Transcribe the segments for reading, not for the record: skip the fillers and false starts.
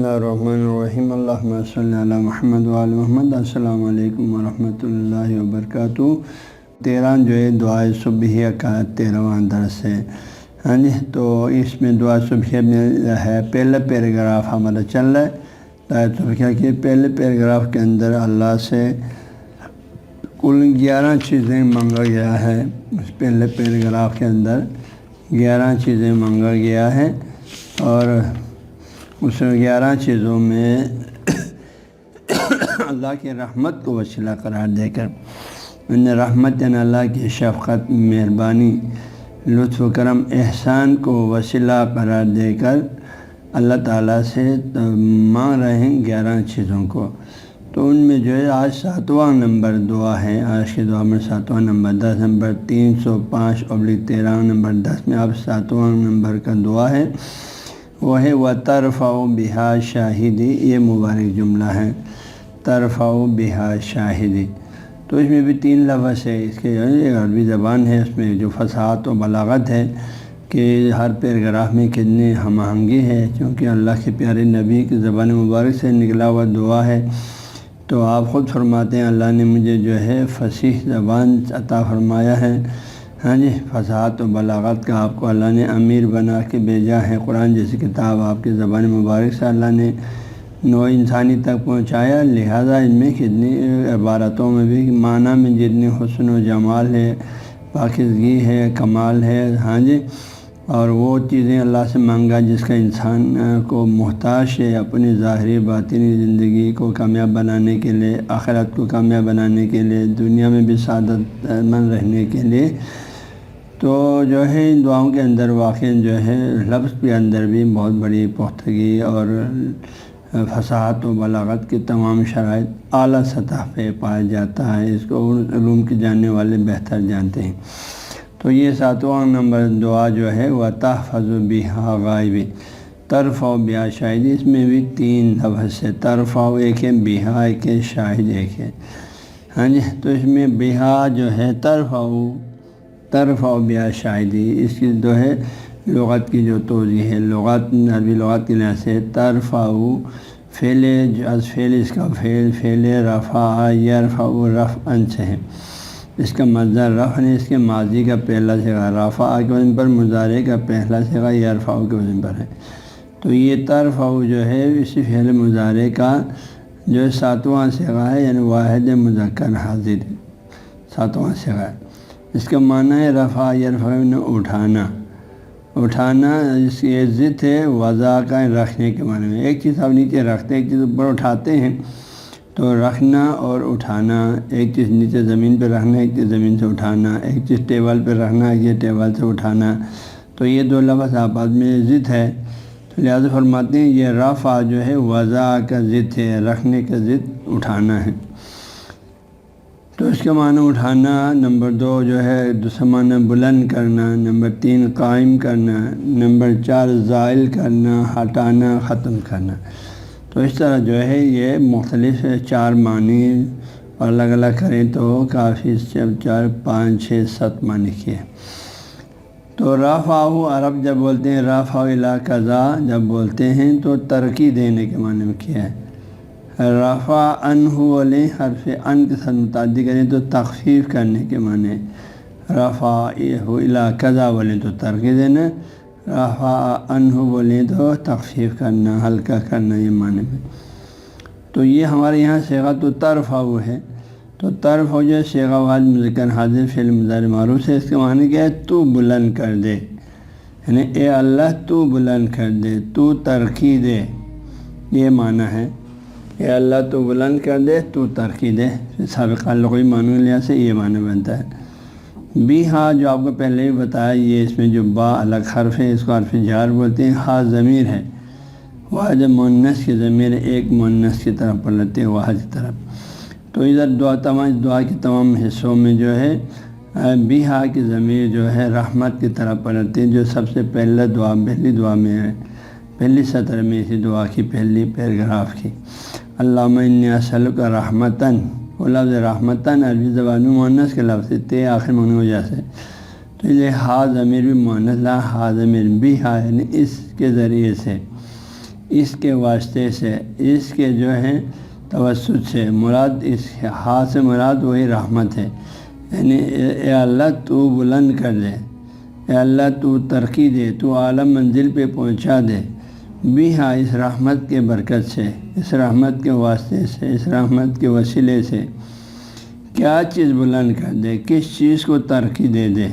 اللہ الرحمن الرحیم اللہم صلی علی محمد وعلی محمد۔ السلام علیکم ورحمۃ اللہ وبرکاتہ۔ 13 جو ہے دعائے صبحیہ کا 13واں درس ہے۔ ہاں جی، تو اس میں دعا صبحیہ میں ہے پہلا پیراگراف ہمارا چل رہا ہے۔ دعائے صبحیہ کے پہلے پیراگراف کے اندر اللہ سے کل 11 چیزیں مانگا گیا ہے۔ اس پہلے پیراگراف کے اندر 11 چیزیں مانگا گیا ہے، اور اس 11 چیزوں میں اللہ کی رحمت کو وسیلہ قرار دے کر رحمت یعنی اللہ کی شفقت، مہربانی، لطف و کرم، احسان کو وسیلہ قرار دے کر اللہ تعالیٰ سے مانگ رہے ہیں 11 چیزوں کو۔ تو ان میں جو ہے آج 7واں نمبر دعا ہے۔ آج کی دعا میں 7واں نمبر 10 نمبر 305/13 نمبر 10 میں اب 7واں نمبر کا دعا ہے، وہ ہے وَتَرْفَعُ بِهَا شَاهِدِي۔ یہ مبارک جملہ ہے، ترفع بہا شاہدی۔ تو اس میں بھی 3 لفظ ہے۔ اس کے عربی زبان ہے، اس میں جو فصاحت و بلاغت ہے کہ ہر پیراگراف میں کتنی ہم آہنگی ہے، کیونکہ اللہ کے پیارے نبی کی زبان مبارک سے نکلا ہوا دعا ہے۔ تو آپ خود فرماتے ہیں اللہ نے مجھے جو ہے فصیح زبان عطا فرمایا ہے۔ ہاں جی، فصاحت و بلاغت کا آپ کو اللہ نے امیر بنا کے بھیجا ہے۔ قرآن جیسی کتاب آپ کی زبان مبارک سے اللہ نے نوع انسانی تک پہنچایا، لہذا ان میں کتنی عبارتوں میں بھی معنی میں جتنی حسن و جمال ہے، پاکیزگی ہے، کمال ہے۔ ہاں جی، اور وہ چیزیں اللہ سے مانگا جس کا انسان کو محتاج ہے اپنی ظاہری باطنی زندگی کو کامیاب بنانے کے لیے، آخرت کو کامیاب بنانے کے لیے، دنیا میں بھی سعادت مند رہنے کے لیے۔ تو جو ہے ان دعاؤں کے اندر واقع جو ہے لفظ کے اندر بھی بہت بڑی پختگی اور فصاحت و بلاغت کی تمام شرائط اعلیٰ سطح پہ پایا جاتا ہے۔ اس کو علوم کے جاننے والے بہتر جانتے ہیں۔ تو یہ 7واں نمبر دعا جو ہے وَتَحْفَظُ بِهَا غَائِبِ، ترفع بِهَا شاہدی۔ اس میں بھی 3 لفظ ہے، ترفع ایک ہے، بِهَا ایک ہے، شاہد ایک ہے۔ ہاں جی، تو اس میں بِهَا جو ہے ترفع بِهَا شاہدی، اس کی جو ہے لغت کی جو توضیح ہے، عربی لغت کے لحاظ سے ترفع فعل از فعل، اس کا فعل رفع یرفع رفعا سے ہے۔ اس کا مصدر رفع ہے، اس کے ماضی کا پہلا صیغہ رفع کے وزن پر، مضارع کا پہلا صیغہ یرفع کے وزن پر ہے۔ تو یہ ترفع جو ہے اسی فعل مضارع کا جو 7واں صیغہ ہے، یعنی واحد مذکر حاضر 7واں صیغہ ہے۔ اس کا معنی ہے رفع یرفع اٹھانا، اس کی ضد ہے وضع کا، رکھنے کے معنی میں۔ ایک چیز آپ نیچے رکھتے ہیں، ایک چیز اوپر اٹھاتے ہیں، تو رکھنا اور اٹھانا، ایک چیز نیچے زمین پہ رکھنا، ایک چیز زمین سے اٹھانا، ایک چیز ٹیبل پہ رکھنا، ایک چیز ٹیبل سے اٹھانا۔ تو یہ 2 لفظ آپس میں ضد ہے، تو لہٰذا فرماتے ہیں یہ رفع جو ہے وضع کا ضد ہے، رکھنے کا ضد اٹھانا ہے۔ تو اس کا معنی اٹھانا، نمبر 2 جو ہے دوسرا معنی بلند کرنا، نمبر 3 قائم کرنا، نمبر 4 زائل کرنا، ہٹانا، ختم کرنا۔ تو اس طرح جو ہے یہ مختلف 4 معنی اور الگ الگ کریں تو کافی 4 5 6 7 معنی کیے۔ تو رفع عرب جب بولتے ہیں رفع الی کذا جب بولتے ہیں تو ترقی دینے کے معنی میں کیا ہے۔ رفع عنہ والے حرف ان کے ساتھ متعدی کریں تو تخفیف کرنے کے معنی، رفع الی کذا بولیں تو ترقی دینا، رفع عنہ بولیں تو تخفیف کرنا، ہلکا کرنا، یہ معنی میں۔ تو یہ ہمارے یہاں صیغہ تو ترفع ہے۔ تو ترفع جو ہے صیغہ واحد مذکر حاضر فعل مضارع معروف ہے۔ اس کے معنی کیا ہے؟ تو بلند کر دے، یعنی اے اللہ تو بلند کر دے، تو ترقی دے، یہ معنی ہے۔ اے اللہ تو بلند کر دے، تو ترقی دے۔ سابقہ لغوی معنی کے لحاظ سے یہ معنی بنتا ہے۔ بیہا جو آپ کو پہلے بھی بتایا، یہ اس میں جو با الگ حرف ہے، اس کو حرف جار بولتے ہیں۔ ہا ضمیر ہے، واحد مؤنث کی ضمیر ایک مؤنث کی طرف پلٹتے ہیں، واحد کی طرف۔ تو ادھر دعا کے تمام حصوں میں جو ہے بیہا کی ضمیر جو ہے رحمت کی طرف پلٹتے ہیں، جو سب سے پہلی دعا میں ہے، پہلی سطر میں اسی دعا کی پہلی پیراگراف کی۔ اللہم انی اسألک رحمتاً، وہ لفظ رحمتاً عربی زبان میں مؤنث کے لفظ تے آخر میں ہو جیسے، تو یہ ہا ضمیر بھی مؤنث، لا ہا ضمیر بھی ہا، یعنی اس کے ذریعے سے، اس کے واسطے سے، اس کے جو ہے توسط سے، مراد اس ہاں سے مراد وہی رحمت ہے، یعنی اے اللہ تو بلند کر دے، اے اللہ تو ترقی دے، تو اعلیٰ منزل پہ پہنچا دے بھی ہاں اس رحمت کے برکت سے، اس رحمت کے واسطے سے، اس رحمت کے وسیلے سے۔ کیا چیز بلند کر دے، کس چیز کو ترقی دے دے؟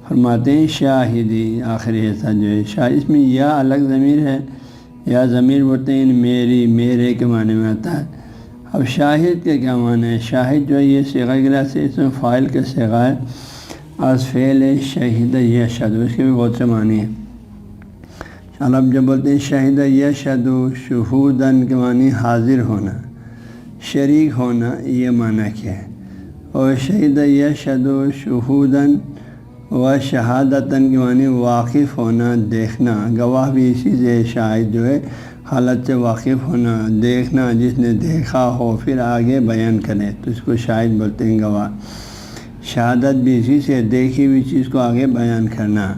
فرماتے ہیں شاہدی، آخری حصہ جو ہے شاہد، اس میں یا الگ ضمیر ہے، یا ضمیر بولتے ہیں میری، میرے کے معنی میں آتا ہے۔ اب شاہد کے کیا معنی ہے؟ شاہد جو ہے یہ صیغہ گلا سے، اس میں فاعل کا صیغہ ہے، از فعل شہید یشہد، اس کے بھی بہت سے معنی ہیں۔ عرب جب بولتے ہیں شہید یشہد، شہودن کے معنی حاضر ہونا، شریک ہونا، یہ معنی کیا ہے؟ اور شہید یشہد شہودن و شہادتاً کے معنی واقف ہونا، دیکھنا، گواہ بھی اسی سے شاہد جو ہے حالت سے واقف ہونا، دیکھنا، جس نے دیکھا ہو پھر آگے بیان کرے تو اس کو شاہد بولتے ہیں، گواہ۔ شہادت بھی اسی سے، دیکھی ہوئی چیز کو آگے بیان کرنا،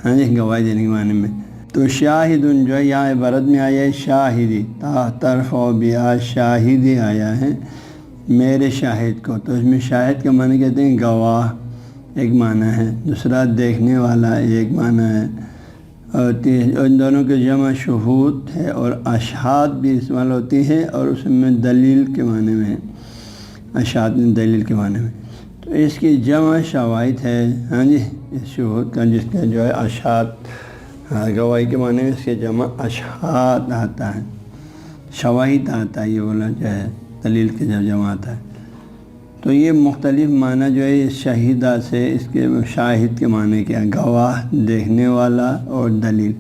ہاں جی، گواہی دینے کے معنی میں۔ تو شاہدن جو ہے یہاں عبارت میں آیا ہے شاہدی، طرف و بیا شاہدی آیا ہے میرے شاہد کو، تو اس میں شاہد کا معنی کہتے ہیں گواہ، ایک معنی ہے، دوسرا دیکھنے والا ایک معنی ہے، اور ان دونوں کے جمع شہود ہے، اور اشہاد بھی استعمال ہوتی ہے، اور اس میں دلیل کے معنی میں، اشہاد دلیل کے معنی میں، تو اس کی جمع شواہد ہے، ہاں جی، اس شہود کا جس کا جو ہے اشہاد، گواہی کے معنی میں اس کے جمع اشہاد آتا ہے، شواہد آتا ہے، یہ بولا جو ہے دلیل کے جب جمع آتا ہے۔ تو یہ مختلف معنی جو ہے شہیدہ سے، اس کے شاہد کے معنی کیا؟ گواہ، دیکھنے والا اور دلیل۔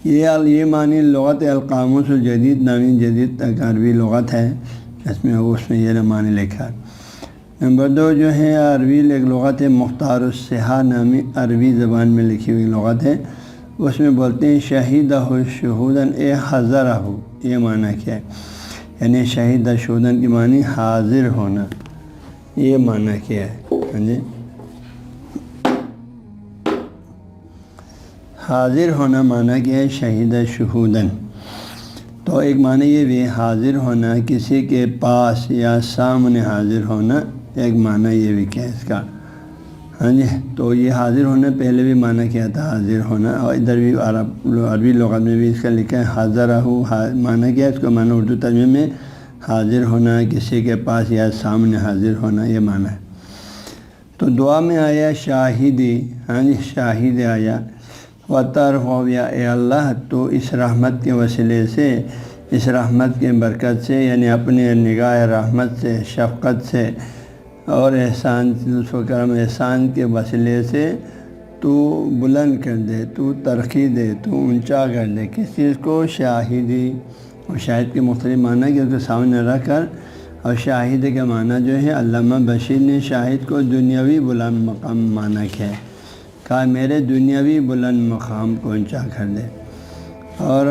یہ معنی لغت القاموس الجدید نامی جدید تک عربی لغت ہے، اس میں یہ معنی لکھا ہے۔ نمبر 2 جو ہے عربی ایک لغت ہے مختار الصحہ نامی عربی زبان میں لکھی ہوئی لغت ہے، اس میں بولتے ہیں شہیدہ شہودن اے حضرہ، یہ معنی کیا ہے؟ یعنی شہید شہودن کی معنی حاضر ہونا، یہ معنی کیا ہے؟ ہاں جی، حاضر ہونا معنی کیا ہے شہید شہودن؟ تو ایک معنی یہ بھی حاضر ہونا، کسی کے پاس یا سامنے حاضر ہونا، ایک معنی یہ بھی کیا ہے اس کا؟ ہاں جی، تو یہ حاضر ہونا پہلے بھی معنی کیا تھا؟ حاضر ہونا، اور ادھر بھی عربی لغت میں بھی اس کا لکھا ہے حاضرہ، معنی کیا ہے اس کو؟ معنی اردو ترجمے میں حاضر ہونا، کسی کے پاس یا سامنے حاضر ہونا، یہ معنی ہے۔ تو دعا میں آیا شاہدی، ہاں جی، شاہد آیا، وطرف ہو گیا، اے اللہ تو اس رحمت کے وسیلے سے، اس رحمت کے برکت سے، یعنی اپنے نگاہ رحمت سے، شفقت سے اور احسان، لطف و کرم احسان کے وسیلے سے تو بلند کر دے، تو ترقی دے، تو اونچا کر دے، کس چیز کو؟ شاہدی۔ اور شاہد کے مختلف معنی کہ اس کو سامنے رکھ کر، اور شاہد کا معنی جو ہے علامہ بشیر نے شاہد کو دنیاوی بلند مقام معنی کیا ہے، کہا میرے دنیاوی بلند مقام کو اونچا کر دے، اور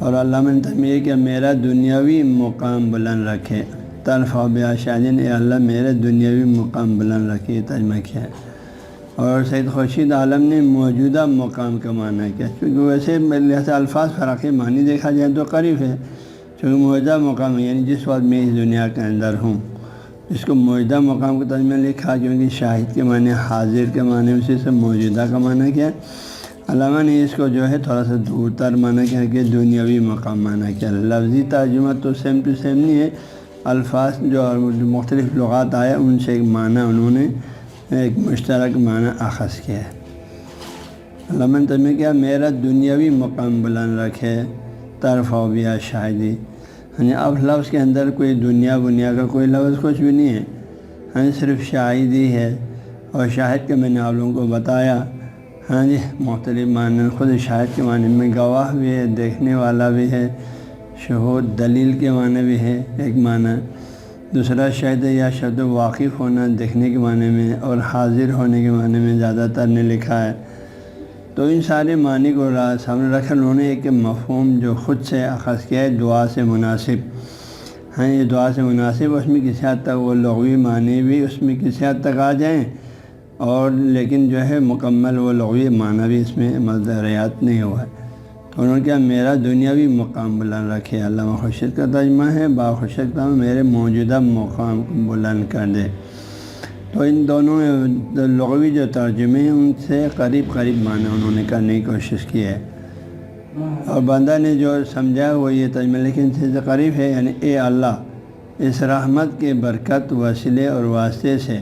علامہ نے ترجمہ کہ میرا دنیاوی مقام بلند رکھے، طرف و بیا شاہدین، اے اللہ میرے دنیاوی مقام بلند رکھے، ترجمہ کیا ہے۔ اور سید خورشید عالم نے موجودہ مقام کا معنی کیا، کیونکہ ویسے لہٰذا الفاظ فرقی معنی دیکھا جائے تو قریب ہے، چونکہ موجودہ مقام یعنی جس وقت میں اس دنیا کے اندر ہوں، اس کو موجودہ مقام کا ترجمہ لکھا، کیونکہ شاہد کے معنی حاضر کے معنی اسی سے موجودہ کا معنی کیا۔ علامہ نے اس کو جو ہے تھوڑا سا دور تر معنی کیا کہ دنیاوی مقام معنی کیا۔ لفظی ترجمہ تو سیم ٹو سیم نہیں ہے، الفاظ جو مختلف لغات آئے ان سے ایک معنی انہوں نے ایک مشترک معنی اخذ کیا ہے۔ علامہ نے ترجمہ کیا میرا دنیاوی مقام بلند رکھے، طرف و بیا شاہدی، یعنی اب لفظ کے اندر کوئی دنیا کا کوئی لفظ کچھ بھی نہیں ہے، ہاں صرف شاہدی ہے، اور شاہد کے میں نے آپ لوگوں کو بتایا، ہاں جی، مختلف معنی، خود شاہد کے معنی میں گواہ بھی ہے، دیکھنے والا بھی ہے، شہود دلیل کے معنی بھی ہے ایک معنی، دوسرا شاہد یا شہد واقف ہونا دیکھنے کے معنی میں، اور حاضر ہونے کے معنی میں زیادہ تر نے لکھا ہے۔ تو ان سارے معنی کو سامنے رکھ کر انہوں نے ایک مفہوم جو خود سے اخذ کیا ہے دعا سے مناسب، ہاں یہ دعا سے مناسب، اس میں کسی حد تک وہ لغوی معنی بھی اس میں کسی حد تک آ جائیں، اور لیکن جو ہے مکمل و لغوی معنی بھی اس میں رعایت نہیں ہوا ہے۔ تو انہوں نے کہا میرا دنیاوی مقام بلند رکھے، علامہ خورشید کا ترجمہ ہے باخوشکتا میرے موجودہ مقام کو بلند کر دے۔ تو ان دونوں لغوی جو ترجمے ہیں ان سے قریب معنی انہوں نے کرنے کی کوشش کی ہے، اور بندہ نے جو سمجھا وہ یہ ترجمہ لیکن ان سے قریب ہے، یعنی اے اللہ اس رحمت کے برکت وسیلے اور واسطے سے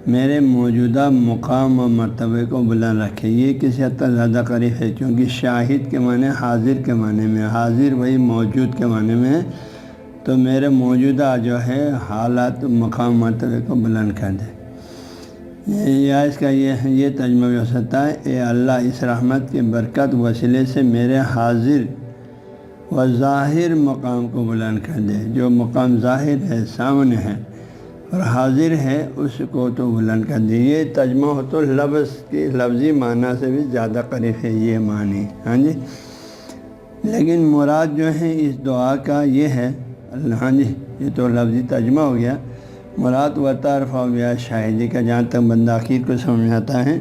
میرے موجودہ مقام و مرتبے کو بلند رکھے۔ یہ کسی حد تک زیادہ قریب ہے، کیونکہ شاہد کے معنی حاضر کے معنی میں، حاضر وہی موجود کے معنی میں ہے، تو میرے موجودہ جو ہے حالات مقام مرتبے کو بلند کر دے۔ یا اس کا یہ ترجمہ بھی ہو سکتا ہے اے اللہ اس رحمت کے برکت وسیلے سے میرے حاضر و ظاہر مقام کو بلند کر دے۔ جو مقام ظاہر ہے سامنے ہے اور حاضر ہے اس کو تو بلند کر دے۔ یہ ترجمہ ہو تو لفظ کی لفظی معنی سے بھی زیادہ قریب ہے یہ معنی، ہاں جی۔ لیکن مراد جو ہے اس دعا کا یہ ہے، ہاں جی یہ تو لفظی ترجمہ ہو گیا، مراد و طرف و بیا شاہدی کا جہاں تک بندہ آخر کو سمجھ آتا ہے،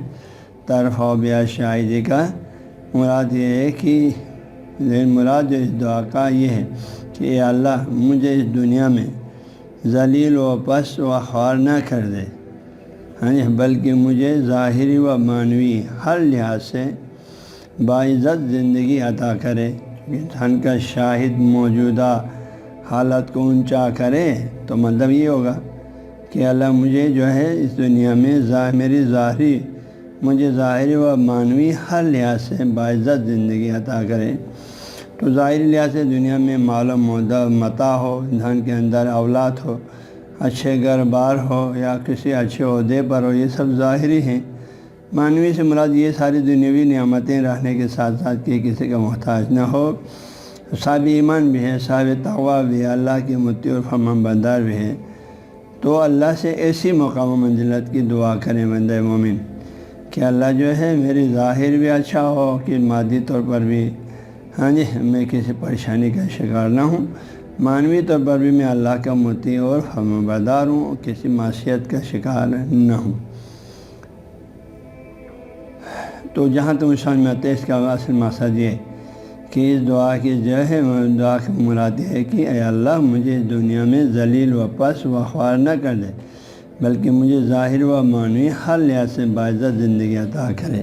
طرف و بیا شاہدی کا مراد یہ ہے کہ مراد جو اس دعا کا یہ ہے کہ اے اللہ مجھے اس دنیا میں ذلیل و پس و خوار نہ کر دے، ہاں جی، بلکہ مجھے ظاہری و معنوی ہر لحاظ سے باعزت زندگی عطا کرے۔ انسان کا شاہد موجودہ حالت کو اونچا کرے تو مطلب یہ ہوگا کہ اللہ مجھے جو ہے اس دنیا میں مجھے ظاہری و معنوی ہر لحاظ سے باعزت زندگی عطا کرے۔ تو ظاہری لحاظ سے دنیا میں مال و متاع ہو، انسان کے اندر اولاد ہو، اچھے گھر بار ہو یا کسی اچھے عہدے پر ہو، یہ سب ظاہری ہیں۔ معنوی سے مراد یہ ساری دنیاوی نعمتیں رہنے کے ساتھ ساتھ کہ کسی کا محتاج نہ ہو، صاحب ایمان بھی ہے، صاحب تقویٰ بھی ہے، اللہ کے مطیع اور فرمان بردار بھی ہے، تو اللہ سے ایسی مقام و منزلت کی دعا کریں بندہ مومن کہ اللہ جو ہے میری ظاہر بھی اچھا ہو کہ مادی طور پر بھی، ہاں جی، میں کسی پریشانی کا شکار نہ ہوں، معنوی طور پر بھی میں اللہ کا مطیع اور فرمان بردار ہوں، کسی معصیت کا شکار نہ ہوں۔ تو جہاں تک سمجھ میں آتا ہے اس کا اصل مقصد یہ ہے کہ اس دعا کی جو ہے دعا کی مراد ہے کہ اے اللہ مجھے اس دنیا میں ذلیل و پس و خوار نہ کر دے، بلکہ مجھے ظاہر و معنوی ہر لحاظ سے باعزت زندگی عطا کرے،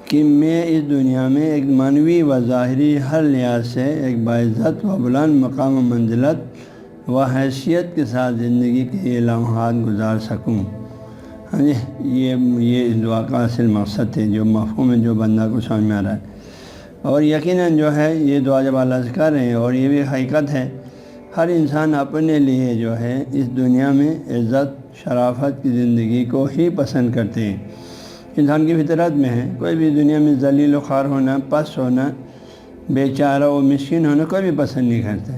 کہ میں اس دنیا میں ایک معنوی و ظاہری ہر لحاظ سے ایک باعزت و بلند مقام و منزلت و حیثیت کے ساتھ زندگی کے یہ لمحات گزار سکوں۔ ہاں جی، یہ اس دعا کا اصل مقصد ہے، جو مفہوم ہے جو بندہ کو سمجھ میں آ رہا ہے۔ اور یقیناً جو ہے یہ دعا جب اللہ سے کر رہے ہیں، اور یہ بھی حقیقت ہے ہر انسان اپنے لیے جو ہے اس دنیا میں عزت شرافت کی زندگی کو ہی پسند کرتے ہیں۔ انسان کی فطرت میں ہے، کوئی بھی دنیا میں ذلیل و خوار ہونا، پس ہونا، بیچارہ و مسکین ہونا کوئی بھی پسند نہیں کرتے۔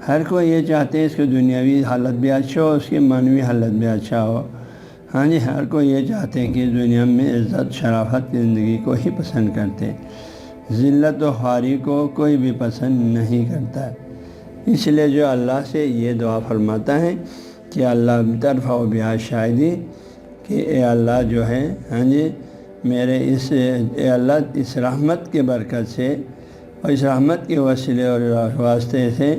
ہر کوئی یہ چاہتے ہیں اس کی دنیاوی حالت بھی اچھا ہو، اس کی معنوی حالت بھی اچھا ہو، ہاں جی، ہر کوئی یہ چاہتے ہیں کہ اس دنیا میں عزت شرافت کی زندگی کو ہی پسند کرتے ہیں، ذلت و خواری کو کوئی بھی پسند نہیں کرتا ہے۔ اس لیے جو اللہ سے یہ دعا فرماتا ہے کہ اللہ طرف و بیا شاہدی، کہ اے اللہ جو ہے، ہاں جی، میرے اے اللہ اس رحمت کے برکت سے اور اس رحمت کے وسیلے اور واسطے سے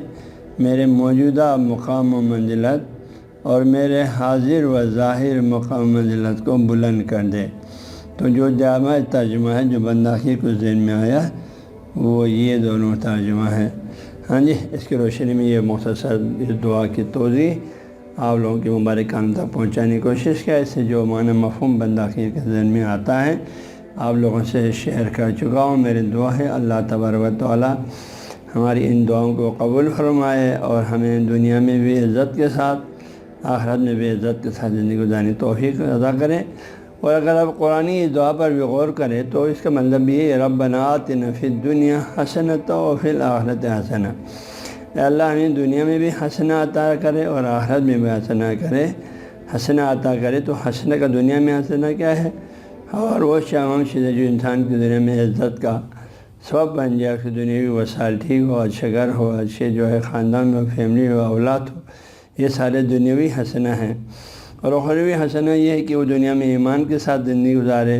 میرے موجودہ مقام و منزلت اور میرے حاضر و ظاہر مقام و منزلت کو بلند کر دے۔ تو جو جامع ترجمہ ہے جو بندہ کی کو ذہن میں آیا وہ یہ دونوں ترجمہ ہے، ہاں جی۔ اس کی روشنی میں یہ مختصر اس دعا کی توضیح آپ لوگوں کے مبارک کان تک پہنچانے کی کوشش کیا، اس سے جو معنی مفہوم بندہ کے ذہن میں آتا ہے آپ لوگوں سے شیئر کر چکا ہوں۔ میری دعا ہے اللہ تبارک و تعالیٰ ہماری ان دعاؤں کو قبول فرمائے اور ہمیں دنیا میں بھی عزت کے ساتھ آخرت میں بھی عزت کے ساتھ زندگی گزارنے توفیق عطا کریں۔ اور اگر آپ قرآنی اس دعا پر بھی غور کریں تو اس کا مطلب یہ ہے ربنا آتنا فی الدنیا حسنۃ وفی الآخرۃ حسنہ، اے اللہ ہمیں دنیا میں بھی حسنہ عطا کرے اور آخرت میں بھی حسنہ عطا کرے۔ تو حسنہ کا دنیا میں حسنہ کیا ہے، اور وہ تمام چیزیں جو انسان کی دنیا میں عزت کا سبب بن جائے، اس کی دنیاوی وسائل ٹھیک ہو، اچھے گھر ہو، اچھے جو ہے خاندان ہو، فیملی ہو، اولاد ہو، یہ سارے دنیاوی حسنہ ہیں۔ اور اخروی حسنہ یہ ہے کہ وہ دنیا میں ایمان کے ساتھ زندگی گزارے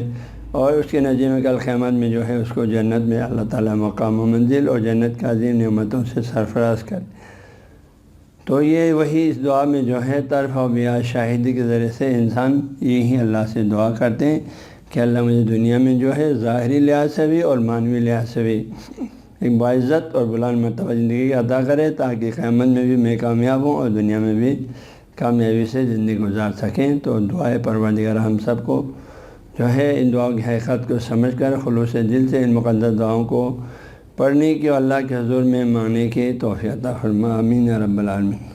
اور اس کے نتیجے میں کل قیامت میں جو ہے اس کو جنت میں اللہ تعالیٰ مقام و منزل اور جنت کا عظیم نعمتوں سے سرفراز کرے۔ تو یہ وہی اس دعا میں جو ہے طرف و بیا شاہدی کے ذریعے سے انسان یہی اللہ سے دعا کرتے ہیں کہ اللہ مجھے دنیا میں جو ہے ظاہری لحاظ سے بھی اور معنوی لحاظ سے بھی ایک باعزت اور بلند مرتبہ زندگی عطا کرے، تاکہ قیامت میں بھی میں کامیاب ہوں اور دنیا میں بھی کامیابی سے زندگی گزار سکیں۔ تو دعائے پروردگار ہم سب کو جو ہے ان دعاؤں کی حقیقت کو سمجھ کر خلوص دل سے ان مقدس دعاؤں کو پڑھنے کی اور اللہ کے حضور میں مانگنے کی توفیق عطا فرما، آمین یا رب العالمین۔